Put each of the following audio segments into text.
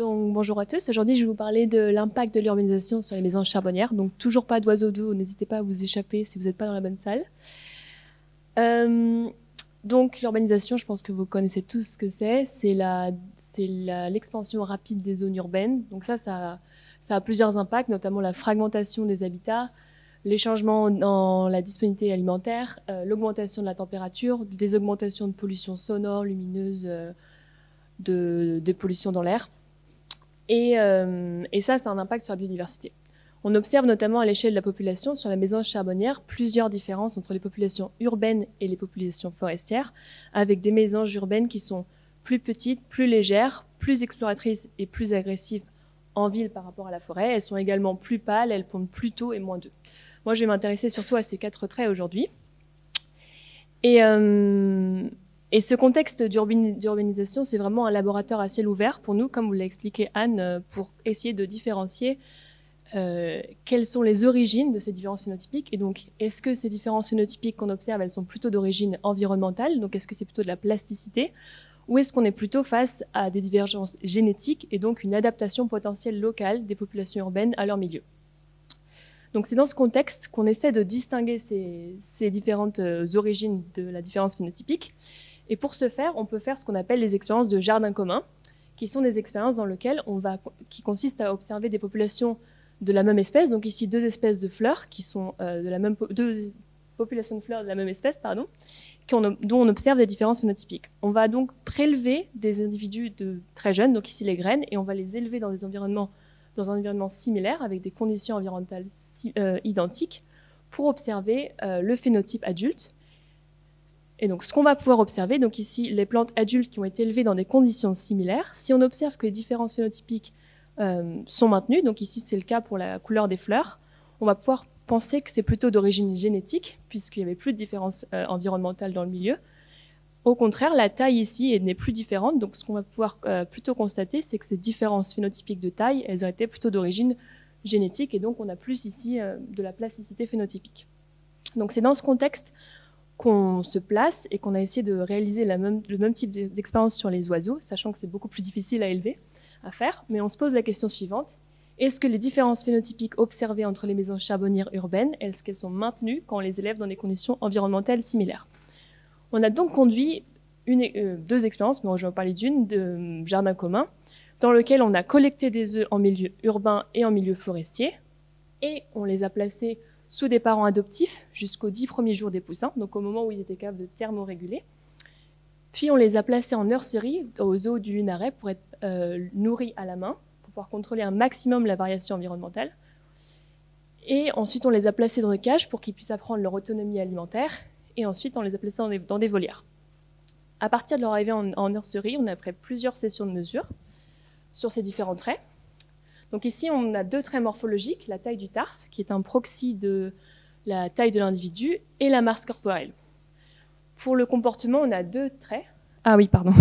Donc, bonjour à tous. Aujourd'hui, je vais vous parler de l'impact de l'urbanisation sur les maisons charbonnières. Donc, toujours pas d'oiseaux doux. N'hésitez pas à vous échapper si vous n'êtes pas dans la bonne salle. Donc, l'urbanisation, je pense que vous connaissez tous ce que c'est. C'est l'expansion rapide des zones urbaines. Donc, ça a plusieurs impacts, notamment la fragmentation des habitats, les changements dans la disponibilité alimentaire, l'augmentation de la température, des augmentations de pollution sonore, lumineuse, des pollutions dans l'air. Et ça a un impact sur la biodiversité. On observe notamment à l'échelle de la population sur la maison charbonnière plusieurs différences entre les populations urbaines et les populations forestières, avec des mésanges urbaines qui sont plus petites, plus légères, plus exploratrices et plus agressives en ville par rapport à la forêt. Elles sont également plus pâles, elles pondent plus tôt et moins d'œufs. Moi, je vais m'intéresser surtout à ces 4 traits aujourd'hui. Et ce contexte d'urbanisation, c'est vraiment un laboratoire à ciel ouvert pour nous, comme vous l'a expliqué Anne, pour essayer de différencier quelles sont les origines de ces différences phénotypiques. Et donc, est-ce que ces différences phénotypiques qu'on observe, elles sont plutôt d'origine environnementale? Donc, est-ce que c'est plutôt de la plasticité? Ou est-ce qu'on est plutôt face à des divergences génétiques et donc une adaptation potentielle locale des populations urbaines à leur milieu? Donc, c'est dans ce contexte qu'on essaie de distinguer ces différentes origines de la différence phénotypique. Et pour ce faire, on peut faire ce qu'on appelle les expériences de jardin commun, qui sont des expériences dans lesquelles qui consistent à observer des populations de la même espèce, donc ici 2 espèces de fleurs qui sont deux populations de fleurs de la même espèce, pardon, dont on observe des différences phénotypiques. On va donc prélever des individus très jeunes, donc ici les graines, et on va les élever dans un environnement similaire avec des conditions environnementales identiques pour observer le phénotype adulte. Et donc, ce qu'on va pouvoir observer, donc ici, les plantes adultes qui ont été élevées dans des conditions similaires, si on observe que les différences phénotypiques sont maintenues, donc ici, c'est le cas pour la couleur des fleurs, on va pouvoir penser que c'est plutôt d'origine génétique, puisqu'il n'y avait plus de différence environnementale dans le milieu. Au contraire, la taille ici n'est plus différente, donc ce qu'on va pouvoir plutôt constater, c'est que ces différences phénotypiques de taille, elles ont été plutôt d'origine génétique, et donc on a plus ici de la plasticité phénotypique. Donc c'est dans ce contexte qu'on se place et qu'on a essayé de réaliser le même type d'expérience sur les oiseaux, sachant que c'est beaucoup plus difficile à faire, mais on se pose la question suivante. Est-ce que les différences phénotypiques observées entre les maisons charbonnières urbaines, est-ce qu'elles sont maintenues quand on les élève dans des conditions environnementales similaires? On a donc conduit 2 expériences, mais je vais en parler d'une, de jardin commun, dans lequel on a collecté des œufs en milieu urbain et en milieu forestier, et on les a placés sous des parents adoptifs jusqu'aux 10 premiers jours des poussins, donc au moment où ils étaient capables de thermoréguler. Puis on les a placés en nurserie, au zoo du Lunaret, pour être nourris à la main, pour pouvoir contrôler un maximum la variation environnementale. Et ensuite, on les a placés dans des cages pour qu'ils puissent apprendre leur autonomie alimentaire. Et ensuite, on les a placés dans des volières. À partir de leur arrivée en nurserie, on a fait plusieurs sessions de mesure sur ces différents traits. Donc ici, on a 2 traits morphologiques, la taille du tarse, qui est un proxy de la taille de l'individu, et la masse corporelle. Pour le comportement, on a 2 traits. Ah oui, pardon.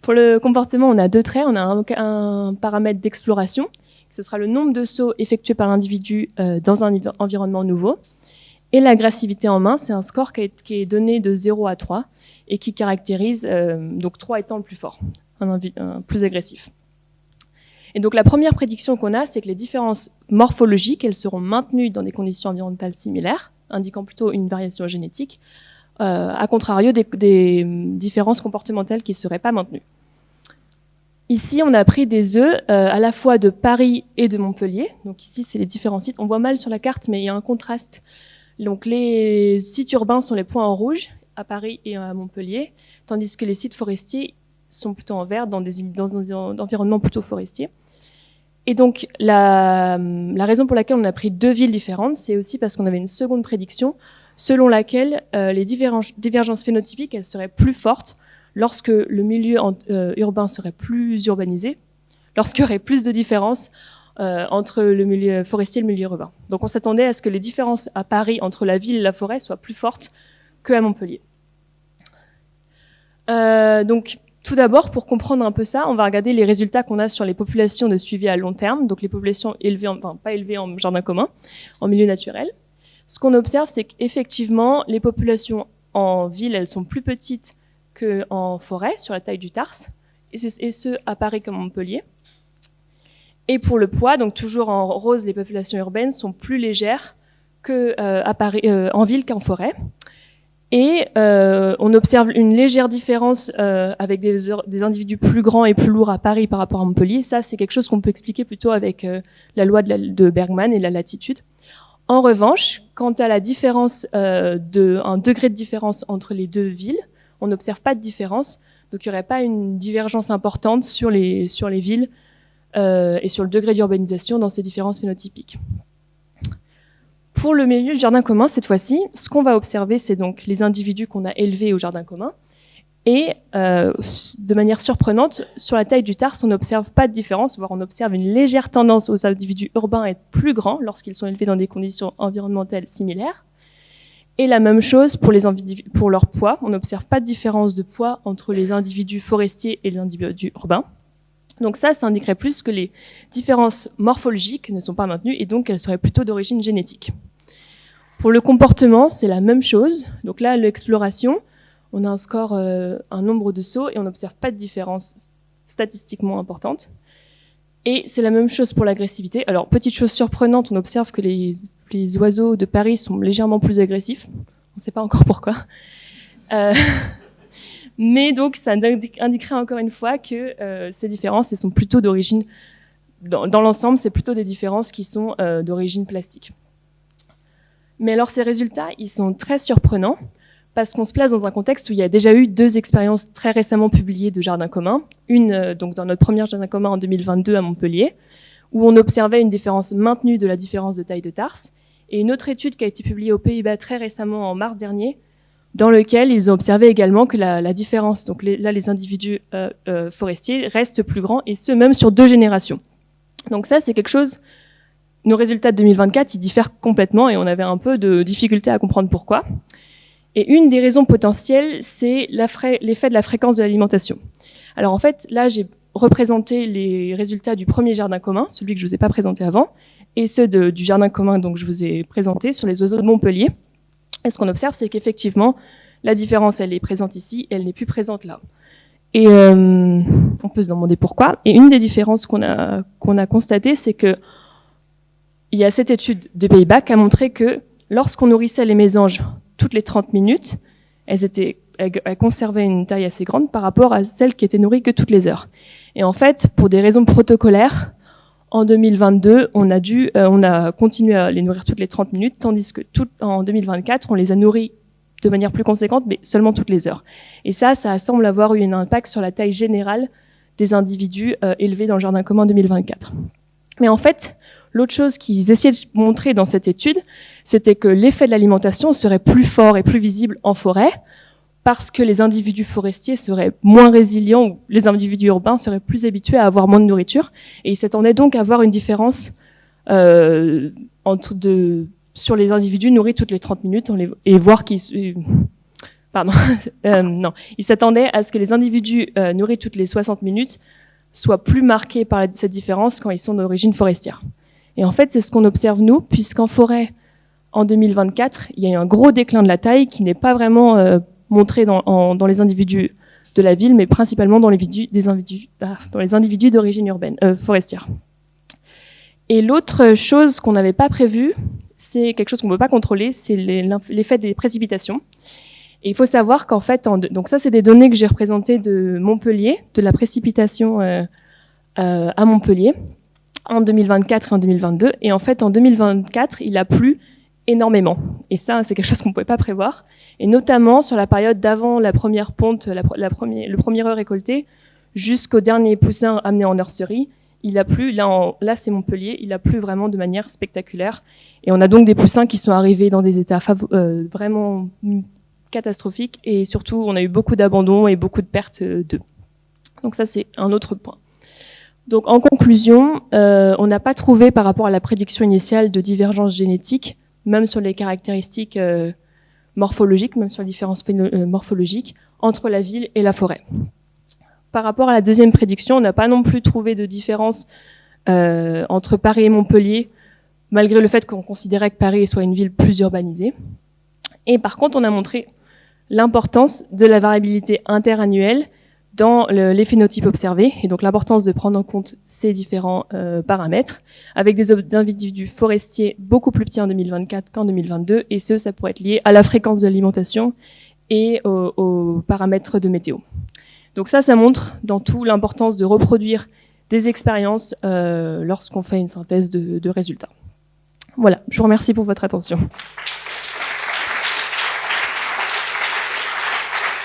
Pour le comportement, on a 2 traits. On a un paramètre d'exploration, ce sera le nombre de sauts effectués par l'individu dans un environnement nouveau. Et l'agressivité en main, c'est un score qui est donné de 0 à 3 et qui caractérise, donc 3 étant le plus fort, un plus agressif. Et donc la première prédiction qu'on a, c'est que les différences morphologiques, elles seront maintenues dans des conditions environnementales similaires, indiquant plutôt une variation génétique, à contrario des différences comportementales qui ne seraient pas maintenues. Ici, on a pris des œufs à la fois de Paris et de Montpellier. Donc ici, c'est les différents sites. On voit mal sur la carte, mais il y a un contraste. Donc les sites urbains sont les points en rouge, à Paris et à Montpellier, tandis que les sites forestiers sont plutôt en vert dans des environnements plutôt forestiers. Et donc, la raison pour laquelle on a pris 2 villes différentes, c'est aussi parce qu'on avait une seconde prédiction selon laquelle les divergences phénotypiques, elles seraient plus fortes lorsque le milieu urbain serait plus urbanisé, lorsqu'il y aurait plus de différences entre le milieu forestier et le milieu urbain. Donc, on s'attendait à ce que les différences à Paris entre la ville et la forêt soient plus fortes qu'à Montpellier. Donc, tout d'abord, pour comprendre un peu ça, on va regarder les résultats qu'on a sur les populations de suivi à long terme, donc les populations pas élevées en jardin commun, en milieu naturel. Ce qu'on observe, c'est qu'effectivement, les populations en ville, elles sont plus petites qu'en forêt, sur la taille du tarse, et ce à Paris comme à Montpellier. Et pour le poids, donc toujours en rose, les populations urbaines sont plus légères à Paris, en ville qu'en forêt. Et on observe une légère différence avec des individus plus grands et plus lourds à Paris par rapport à Montpellier. Ça, c'est quelque chose qu'on peut expliquer plutôt avec la loi de Bergman et la latitude. En revanche, quant à la différence un degré de différence entre les deux villes, on n'observe pas de différence. Donc il n'y aurait pas une divergence importante sur les villes et sur le degré d'urbanisation dans ces différences phénotypiques. Pour le milieu du jardin commun, cette fois-ci, ce qu'on va observer, c'est donc les individus qu'on a élevés au jardin commun. Et de manière surprenante, sur la taille du tarse, on n'observe pas de différence, voire on observe une légère tendance aux individus urbains à être plus grands lorsqu'ils sont élevés dans des conditions environnementales similaires. Et la même chose pour leur poids. On n'observe pas de différence de poids entre les individus forestiers et les individus urbains. Donc ça indiquerait plus que les différences morphologiques ne sont pas maintenues et donc elles seraient plutôt d'origine génétique. Pour le comportement, c'est la même chose. Donc là, l'exploration, on a un score, un nombre de sauts et on n'observe pas de différence statistiquement importante. Et c'est la même chose pour l'agressivité. Alors, petite chose surprenante, on observe que les oiseaux de Paris sont légèrement plus agressifs. On ne sait pas encore pourquoi. Mais donc, ça indiquerait encore une fois que ces différences, elles sont plutôt d'origine, dans l'ensemble, c'est plutôt des différences qui sont d'origine plastique. Mais alors, ces résultats, ils sont très surprenants parce qu'on se place dans un contexte où il y a déjà eu 2 expériences très récemment publiées de jardins communs. Une, donc, dans notre premier jardin commun en 2022 à Montpellier, où on observait une différence maintenue de la différence de taille de tarse, et une autre étude qui a été publiée aux Pays-Bas très récemment en mars dernier, dans lequel ils ont observé également que la différence, donc les individus forestiers restent plus grands, et ce, même sur 2 générations. Donc ça, c'est quelque chose, nos résultats de 2024, ils diffèrent complètement, et on avait un peu de difficulté à comprendre pourquoi. Et une des raisons potentielles, c'est l'effet de la fréquence de l'alimentation. Alors en fait, là, j'ai représenté les résultats du premier jardin commun, celui que je vous ai pas présenté avant, et ceux du jardin commun donc je vous ai présenté sur les oiseaux de Montpellier. Et ce qu'on observe, c'est qu'effectivement, la différence, elle est présente ici, elle n'est plus présente là. Et on peut se demander pourquoi. Et une des différences qu'on a constatées, c'est que il y a cette étude des Pays-Bas qui a montré que lorsqu'on nourrissait les mésanges toutes les 30 minutes, elles conservaient une taille assez grande par rapport à celles qui étaient nourries que toutes les heures. Et en fait, pour des raisons protocolaires, en 2022, on a continué à les nourrir toutes les 30 minutes, tandis que en 2024, on les a nourris de manière plus conséquente, mais seulement toutes les heures. Et ça semble avoir eu un impact sur la taille générale des individus élevés dans le jardin commun en 2024. Mais en fait, l'autre chose qu'ils essayaient de montrer dans cette étude, c'était que l'effet de l'alimentation serait plus fort et plus visible en forêt, parce que les individus forestiers seraient moins résilients, ou les individus urbains seraient plus habitués à avoir moins de nourriture, et ils s'attendaient donc à avoir une différence sur les individus nourris toutes les 30 minutes, et voir qu'ils... Pardon, non. Ils s'attendaient à ce que les individus nourris toutes les 60 minutes soient plus marqués par cette différence quand ils sont d'origine forestière. Et en fait, c'est ce qu'on observe nous, puisqu'en forêt, en 2024, il y a eu un gros déclin de la taille qui n'est pas vraiment montré dans les individus de la ville, mais principalement dans les individus d'origine urbaine, forestière. Et l'autre chose qu'on n'avait pas prévue, c'est quelque chose qu'on ne peut pas contrôler, c'est l'effet des précipitations. Et il faut savoir qu'en fait, donc ça c'est des données que j'ai représentées de Montpellier, de la précipitation à Montpellier, en 2024 et en 2022. Et en fait, en 2024, il a plu énormément. Et ça, c'est quelque chose qu'on ne pouvait pas prévoir. Et notamment sur la période d'avant la première ponte, le premier œuf récolté, jusqu'au dernier poussin amené en nurserie, il a plu. Là, c'est Montpellier. Il a plu vraiment de manière spectaculaire. Et on a donc des poussins qui sont arrivés dans des états vraiment catastrophiques. Et surtout, on a eu beaucoup d'abandon et beaucoup de pertes d'œufs. Donc ça, c'est un autre point. Donc en conclusion, on n'a pas trouvé par rapport à la prédiction initiale de divergence génétique, même sur les caractéristiques morphologiques, même sur les différences morphologiques, entre la ville et la forêt. Par rapport à la deuxième prédiction, on n'a pas non plus trouvé de différence entre Paris et Montpellier, malgré le fait qu'on considérait que Paris soit une ville plus urbanisée. Et par contre, on a montré l'importance de la variabilité interannuelle dans les phénotypes observés, et donc l'importance de prendre en compte ces différents paramètres, avec des individus forestiers beaucoup plus petits en 2024 qu'en 2022, et ça pourrait être lié à la fréquence de l'alimentation et aux paramètres de météo. Donc ça montre dans tout l'importance de reproduire des expériences lorsqu'on fait une synthèse de résultats. Voilà, je vous remercie pour votre attention.